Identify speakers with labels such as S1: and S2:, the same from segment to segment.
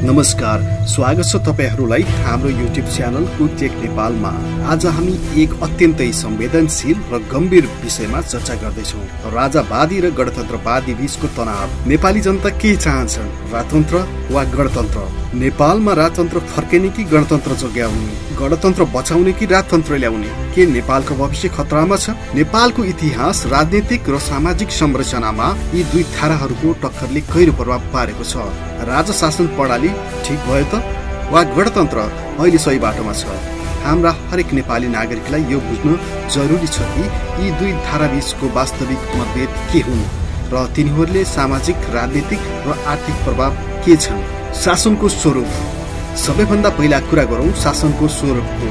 S1: नमस्कार, स्वागत छ तपाईहरुलाई हाम्रो युट्युब च्यानल कुटेक नेपालमा। आज हामी एक अत्यन्तै संवेदनशील र गम्भीर विषयमा चर्चा गर्दैछौँ। राजावादी र गणतन्त्रवादी बीचको तनाव। नेपाली जनता के चाहन्छन्, राजतन्त्र वा गणतन्त्र? नेपालमा राजतन्त्र फर्किने कि गणतन्त्र जोगाउने? गणतन्त्र बचाउने कि राजतन्त्र ल्याउने? के नेपालको भविष्य खतरामा छ? नेपालको इतिहास, राजनीतिक र सामाजिक संरचनामा यी दुई धाराहरूको टक्करले गहिरो प्रभाव पारेको छ। राजा शासन प्रणाली ठीक भयो त वा गणतन्त्र अहिले सही बाटोमा छ? हाम्रा हरेक नेपाली नागरिकलाई यो बुझ्नु जरुरी छ कि यी दुई धाराबीचको वास्तविक मतभेद के हुन् र तिनीहरूले सामाजिक, राजनीतिक र आर्थिक प्रभाव के छन्। शासनको स्वरूप। सबैभन्दा पहिला कुरा गरौँ शासनको स्वरूपको।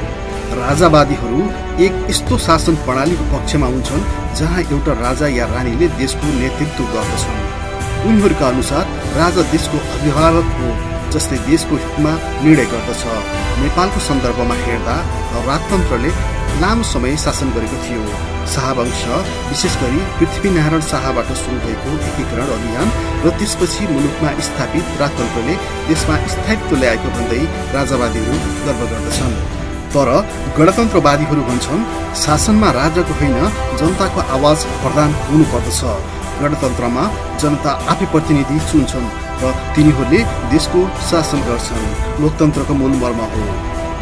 S1: राजावादीहरू एक यस्तो शासन प्रणालीको पक्षमा हुन्छन् जहाँ एउटा राजा या रानीले देशको नेतृत्व गर्दछन्। उनीहरूका अनुसार राजा देशको अभिभावक हो जसले देशको हितमा निर्णय गर्दछ। नेपालको सन्दर्भमा हेर्दा राजतन्त्रले लामो समय शासन गरेको थियो। शाहवंश, विशेष गरी पृथ्वीनारायण शाहबाट सुरु भएको एकीकरण अभियान र त्यसपछि मुलुकमा स्थापित राजतन्त्रले देशमा स्थायित्व ल्याएको भन्दै राजावादीहरू गर्व गर्दछन्। तर गणतन्त्रवादीहरू भन्छन् शासनमा राजाको होइन जनताको आवाज प्रदान हुनुपर्दछ। गणतन्त्रमा जनता आफै प्रतिनिधि चुन्छन् र तिनीहरूले देशको शासन गर्छन्। लोकतन्त्रको मूल मर्म हो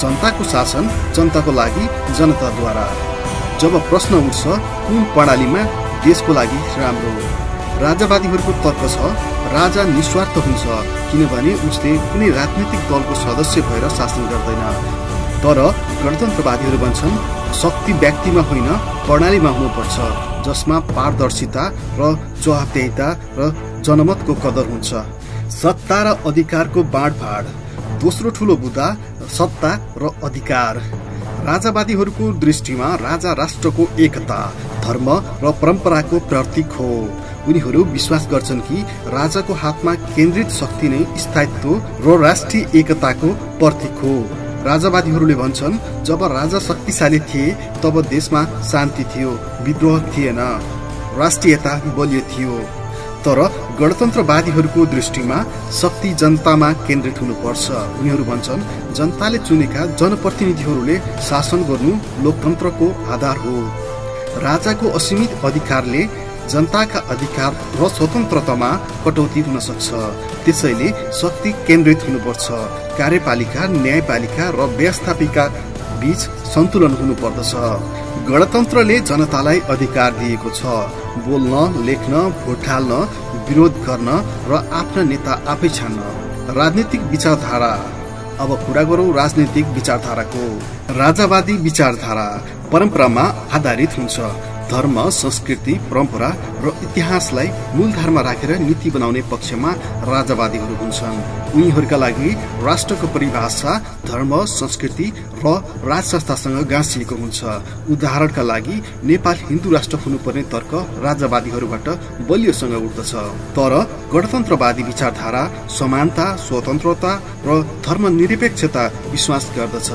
S1: जनताको शासन जनताको लागि जनताद्वारा। जब प्रश्न उठ्छ कुन प्रणालीमा देशको लागि राम्रो, राजावादीहरूको तर्क छ राजा निस्वार्थ हुन्छ किनभने उसले कुनै राजनीतिक दलको सदस्य भएर शासन गर्दैन। तर गणतन्त्रवादीहरू भन्छन् शक्ति व्यक्तिमा होइन प्रणालीमा हुनुपर्छ जसमा पारदर्शिता र जवाबदेहिता र जनमतको कदर हुन्छ। सत्ता र अधिकारको बाँडफाँड। दोस्रो ठूलो मुद्दा सत्ता र अधिकार। राजावादीहरूको दृष्टिमा राजा राष्ट्रको एकता, धर्म र परम्पराको प्रतीक हो। उनीहरू विश्वास गर्छन् कि राजाको हातमा केन्द्रित शक्ति नै स्थायित्व र राष्ट्रिय एकताको प्रतीक हो। राजावादीहरूले भन्छन् जब राजा शक्तिशाली थिए तब देशमा शान्ति थियो, विद्रोह थिएन, राष्ट्रियता बलियो थियो। तर गणतन्त्रवादीहरूको दृष्टिमा शक्ति जनतामा केन्द्रित हुनुपर्छ। उनीहरू भन्छन् जनताले चुनेका जनप्रतिनिधिहरूले शासन गर्नु लोकतन्त्रको आधार हो। राजाको असीमित अधिकारले जनताका अधिकार र स्वतन्त्रतामा कटौती हुन सक्छ। त्यसैले शक्ति केन्द्रित हुनुपर्छ। कार्यपालिका, न्यायपालिका र व्यवस्थापिका बीच सन्तुलन हुनुपर्दछ। गणतन्त्रले जनतालाई अधिकार दिएको छ बोल्न, लेख्न, भोट हाल्न, विरोध गर्न र आफ्ना नेता आफै छान्न। राजनीतिक विचारधारा। अब कुरा गरौँ राजनीतिक विचारधाराको। राजावादी विचारधारा परम्परामा आधारित हुन्छ। धर्म, संस्कृति, परम्परा र इतिहासलाई मूलधारमा राखेर नीति बनाउने पक्षमा राजावादीहरू हुन्छन्। उनीहरूका लागि राष्ट्रको परिभाषा धर्म, संस्कृति र राजसंस्थासँग गाँसिएको हुन्छ। उदाहरणका लागि नेपाल हिन्दू राष्ट्र हुनुपर्ने तर्क राजावादीहरूबाट बलियोसँग उठ्दछ। तर गणतन्त्रवादी विचारधारा समानता, स्वतन्त्रता र धर्मनिरपेक्षता विश्वास गर्दछ।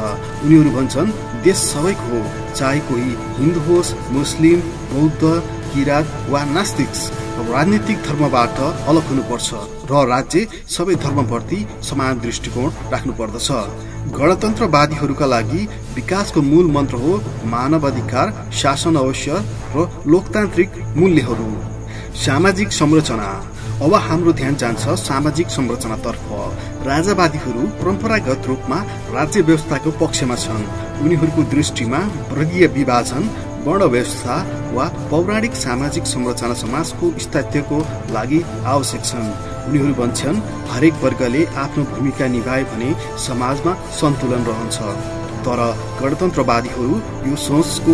S1: उनीहरू भन्छन् देश सबैको हो, चाहे कोही हिन्दू होस्, मुस्लिम, बौद्ध, किरात वा नास्तिक। राजनीतिक धर्मबाट अलग हुनुपर्छ र राज्य सबै धर्मप्रति समान दृष्टिकोण राख्नुपर्दछ। गणतन्त्रवादीहरूका लागि विकासको मूल मन्त्र हो मानवाधिकार, शासन अवसर र लोकतान्त्रिक मूल्यहरू। सामाजिक संरचना। अब हाम्रो ध्यान जान्छ सामाजिक संरचनातर्फ। राजावादीहरू परम्परागत रूपमा राज्य व्यवस्थाको पक्षमा छन्। उनीहरूको दृष्टिमा वर्गीय विभाजन, वर्ण व्यवस्था वा पौराणिक सामाजिक संरचना समाजको स्थायित्वको लागि आवश्यक छन्। उनीहरू भन्छन् हरेक वर्गले आफ्नो भूमिका निभाए भने समाजमा सन्तुलन रहन्छ। तर गणतन्त्रवादीहरू यो सोचको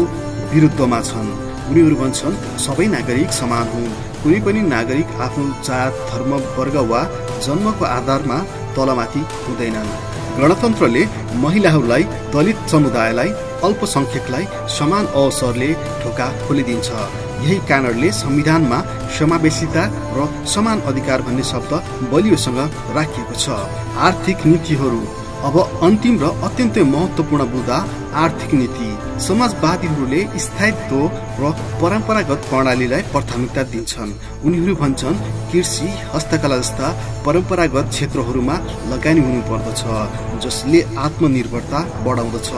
S1: विरुद्धमा छन्। उनीहरू भन्छन् सबै नागरिक समान हुन्। कुनै पनि नागरिक आफ्नो जात, धर्म, वर्ग वा जन्मको आधारमा तलमाथि हुँदैनन्। गणतन्त्रले महिलाहरूलाई, दलित समुदायलाई, अल्पसंख्यकलाई समान अवसरले ढोका खोलिदिन्छ। यही कारणले संविधानमा समावेशिता र समान अधिकार भन्ने शब्द बलियोसँग राखिएको छ। आर्थिक नीतिहरू। अब अन्तिम र अत्यन्तै महत्त्वपूर्ण मुद्दा आर्थिक नीति। समाजवादीहरूले स्थायित्व र परम्परागत प्रणालीलाई प्राथमिकता दिन्छन्। उनीहरू भन्छन् कृषि, हस्तकला जस्ता परम्परागत क्षेत्रहरूमा लगानी हुनुपर्दछ, जसले आत्मनिर्भरता बढाउँदछ।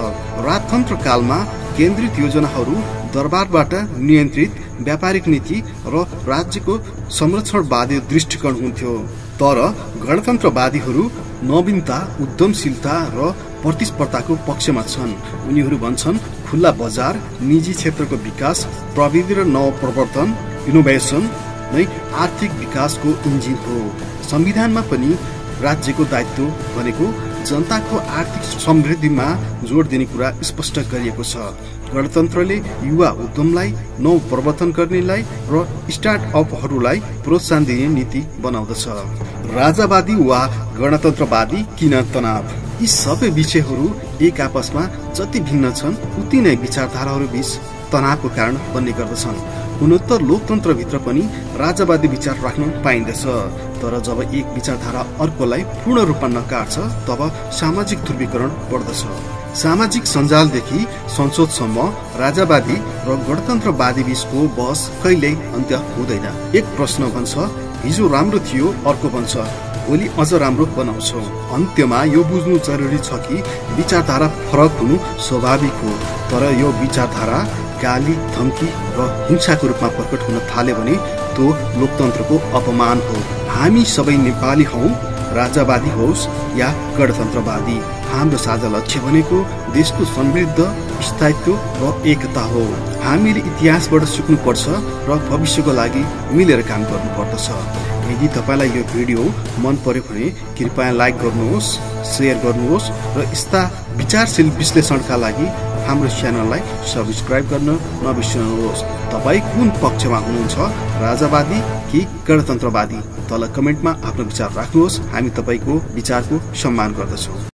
S1: राजतन्त्र कालमा केन्द्रित योजनाहरू दरबारबाट नियन्त्रित व्यापारिक नीति र राज्यको संरक्षणवादी दृष्टिकोण हुन्थ्यो। तर गणतन्त्रवादीहरू नवीनता, उद्यमशीलता र प्रतिस्पर्धाको पक्षमा छन्। उनीहरू भन्छन् खुला बजार, निजी क्षेत्रको विकास, प्रविधि र नवप्रवर्तन इनोभेसन नै आर्थिक विकासको इन्जिन हो। संविधानमा पनि राज्यको दायित्व भनेको जनताको आर्थिक समृद्धिमा जोड दिने कुरा स्पष्ट गरिएको छ। गणतन्त्रले युवा उद्यमलाई, नवप्रवर्तन गर्नेलाई र स्टार्टअपहरूलाई प्रोत्साहन दिने नीति बनाउँदछ। राजावादी वा गणतन्त्रवादी किन तनाव? यी सबै विषयहरू एक आपसमा जति भिन्न छन् उति नै विचारधाराहरू बीच तनावको कारण बन्ने गर्दछन्। गुणोत्तर लोकतन्त्रभित्र पनि राजावादी विचार राख्न पाइँदछ, तर जब एक विचारधारा अर्कोलाई पूर्ण रूपमा नकाट्छ तब सामाजिक ध्रुवीकरण बढ्दछ। सामाजिक सञ्जालदेखि संसदसम्म राजावादी र गणतन्त्रवादी बीचको बहस कहिल्यै अन्त्य हुँदैन। एक प्रश्न भन्छ हिजो राम्रो थियो, अर्को भन्छ भोलि अझ राम्रो बनाउँछौ। अन्त्यमा यो बुझ्नु जरुरी छ कि विचारधारा फरक हुनु स्वाभाविक हो, तर यो विचारधारा गाली, धम्की र हिंसाको रूपमा प्रकट हुन थाल्यो भने त्यो लोकतन्त्रको अपमान हो। हामी सबै नेपाली हौं, राजावादी होस् या गणतन्त्रवादी, हाम्रो साझा लक्ष्य भनेको देशको समृद्ध स्थायित्व र एकता हो। हामीले इतिहासबाट सिक्नुपर्छ र भविष्यको लागि मिलेर काम गर्नुपर्दछ। यदि तपाईलाई यो भिडियो मन पर्यो भने कृपया लाइक गर्नुहोस्, शेयर गर्नुहोस् र यस्ता विचारशील विश्लेषणका लागि हाम्रो च्यानललाई सब्स्क्राइब गर्न नबिर्सनुहोस्। तपाई कुन पक्षमा हुनुहुन्छ, राजावादी कि गणतन्त्रवादी? तल कमेन्टमा आफ्नो विचार राख्नुहोस्। हामी तपाईको विचारको सम्मान गर्दछौँ।